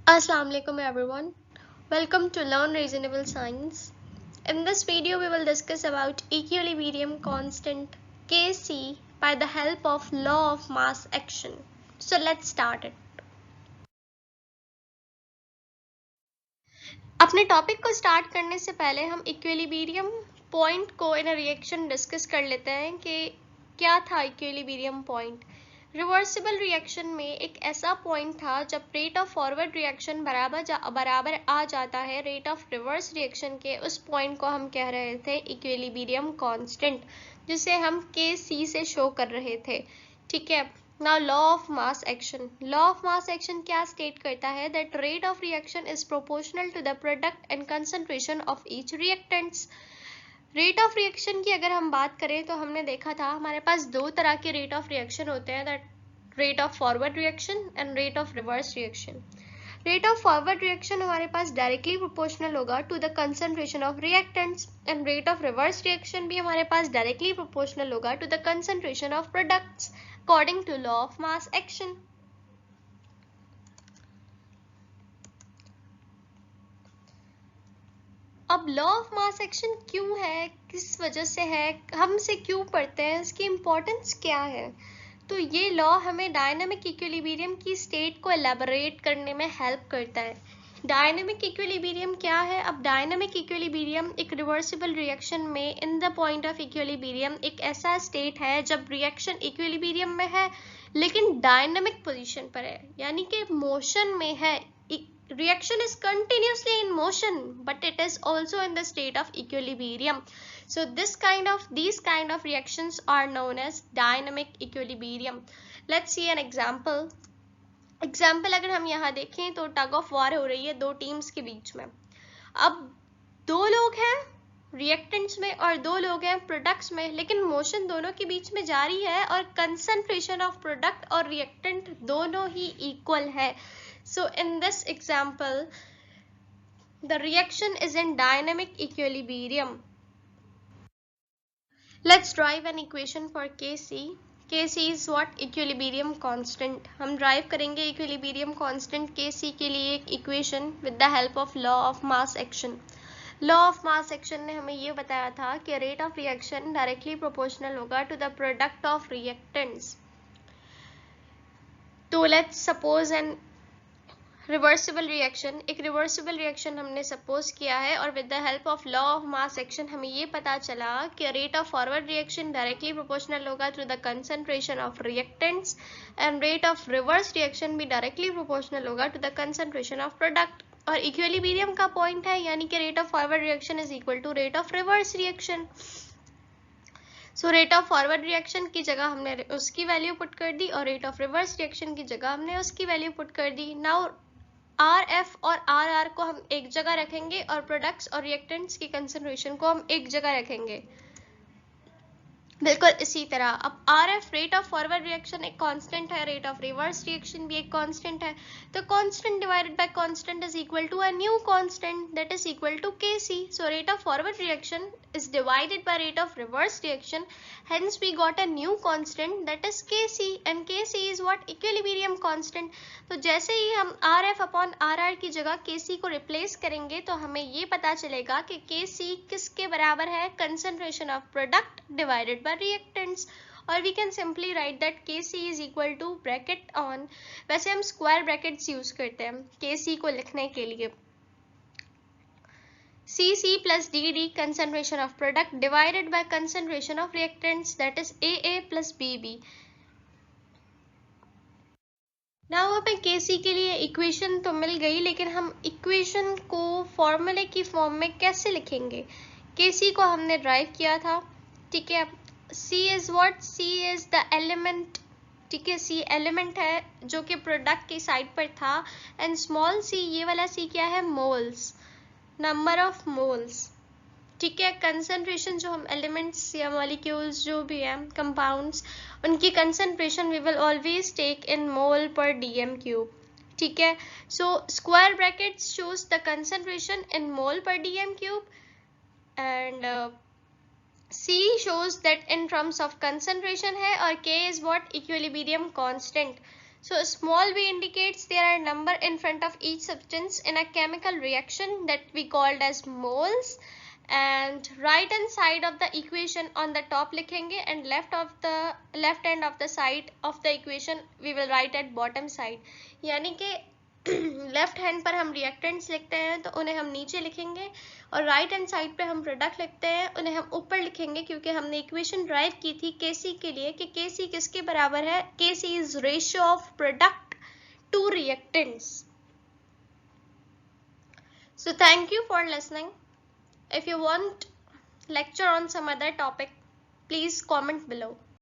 Assalamu alaikum everyone. Welcome to Learn Reasonable Science. In this video we will discuss about equilibrium constant Kc by the help of law of mass action. So let's start it. अपने topic को start करने से पहले हम equilibrium point को इन reaction discuss कर लेते हैं कि क्या था इक्विलिब्रियम पॉइंट। रिवर्सिबल रिएक्शन में एक ऐसा पॉइंट था जब रेट ऑफ फॉरवर्ड रिएक्शन बराबर आ जाता है रेट ऑफ रिवर्स रिएक्शन के। उस पॉइंट को हम कह रहे थे इक्विलिब्रियम कांस्टेंट, जिसे हम के सी से शो कर रहे थे। ठीक है। Now law of mass action. Law of mass action क्या स्टेट करता है that rate of reaction is proportional to the product and concentration of each reactants. Rate of reaction की अगर हम बात करें तो हमने देखा था हमारे पास दो तरह के रेट ऑफ रिएक्शन होते हैं, that rate of forward reaction and rate of reverse reaction. Rate of forward reaction हमारे पास डायरेक्टली प्रोपोर्शनल होगा to the concentration of reactants and rate of reverse reaction भी हमारे पास डायरेक्टली प्रोपोर्शनल होगा to the concentration of products according to law of mass action. अब law of mass action क्यों है, किस वजह से है, हम इसे क्यों पढ़ते हैं, इसकी इंपॉर्टेंस क्या है। तो ये लॉ हमें डायनामिक इक्विलिब्रियम की स्टेट को एलैबोरेट करने में हेल्प करता है। डायनामिक इक्विलिब्रियम क्या है। अब डायनामिक इक्विलिब्रियम एक रिवर्सिबल रिएक्शन में in the point of equilibrium एक ऐसा स्टेट है जब रिएक्शन इक्विलिब्रियम में है लेकिन डायनामिक पोजीशन पर है, यानी कि मोशन में है। Reaction is continuously in motion but it is also in the state of equilibrium. So these kind of reactions are known as dynamic equilibrium. Let's see an example. अगर हम यहाँ देखें तो टग ऑफ वार हो रही है दो teams के बीच में। अब दो लोग हैं रिएक्टेंट्स में और दो लोग हैं प्रोडक्ट्स में, लेकिन मोशन दोनों के बीच में जारी है और कंसंट्रेशन ऑफ प्रोडक्ट और रिएक्टेंट दोनों ही इक्वल है। So in this example the reaction is in dynamic equilibrium. Let's derive an equation for Kc. Kc is what? Equilibrium constant. हम ड्राइव करेंगे इक्विलिब्रियम कांस्टेंट Kc के लिए एक equation with the help of law of mass action. Law of mass action ने हमें ये बताया था कि rate of reaction directly proportional होगा to the product of reactants. तो let's suppose an reversible reaction. एक रिवर्सिबल रिएक्शन हमने सपोज किया है और with the help of law of mass action हमें ये पता चला कि rate of forward reaction directly proportional होगा to the concentration of reactants and rate of reverse reaction भी डायरेक्टली प्रोपोर्शनल होगा to the concentration of product. और equilibrium का पॉइंट है, यानी कि rate of forward reaction is equal to rate of reverse reaction. So rate of forward reaction की जगह हमने उसकी वैल्यू पुट कर दी और रेट ऑफ रिवर्स रिएक्शन की जगह हमने उसकी वैल्यू पुट कर दी। नाउ RF और RR को हम एक जगह रखेंगे और प्रोडक्ट्स और रिएक्टेंट्स की कंसंट्रेशन को हम एक जगह रखेंगे, बिल्कुल इसी तरह। अब RF rate of forward reaction एक कांस्टेंट है, रेट ऑफ रिवर्स रिएक्शन भी एक कांस्टेंट है, तो constant divided by constant is equal to a new constant that is equal to Kc. So rate of forward reaction is divided by rate of reverse reaction, hence we got a new constant that is Kc, and Kc is what? Equilibrium constant. तो जैसे ही हम RF upon RR की जगह Kc को replace करेंगे तो हमें ये पता चलेगा कि Kc किसके बराबर है, concentration of product divided by reactants, और we can simply write that Kc is equal to bracket on, वैसे हम स्क्वायर ब्रैकेट्स यूज करते हैं Kc को लिखने के लिए, Cc plus Dd concentration of product divided by concentration of reactants, that is Aa plus Bb. Now हमें Kc के लिए इक्वेशन तो मिल गई, लेकिन हम इक्वेशन को फॉर्मूले की फॉर्म में कैसे लिखेंगे। Kc को हमने ड्राइव किया था, ठीक है। C is what? C is the element, ठीक है। C एलिमेंट है जो कि प्रोडक्ट की साइड पर था, एंड स्मॉल c, ये वाला c क्या है, मोल्स, नंबर ऑफ मोल्स, ठीक है। कंसंट्रेशन जो हम एलिमेंट्स या मॉलिक्यूल्स जो भी हैं कंपाउंड्स, उनकी concentration we will always take in mole per DM cube, ठीक है। So square brackets shows the concentration in mole per DM cube and C shows that in terms of concentration है, और K is what? Equilibrium constant. So small v indicates there are number in front of each substance in a chemical reaction that we called as moles. And right hand side of the equation on the top लिखेंगे and left end of the side of the equation we will write at bottom side. यानी कि left hand पर हम reactants लिखते हैं तो उन्हें हम नीचे लिखेंगे, और राइट हैंड साइड पे हम प्रोडक्ट लिखते हैं उन्हें हम ऊपर लिखेंगे, क्योंकि हमने इक्वेशन ड्राइव की थी केसी के लिए कि केसी किसके बराबर है, KC is ratio of product to reactants. So thank you for listening. If you want lecture on some other topic, please comment below.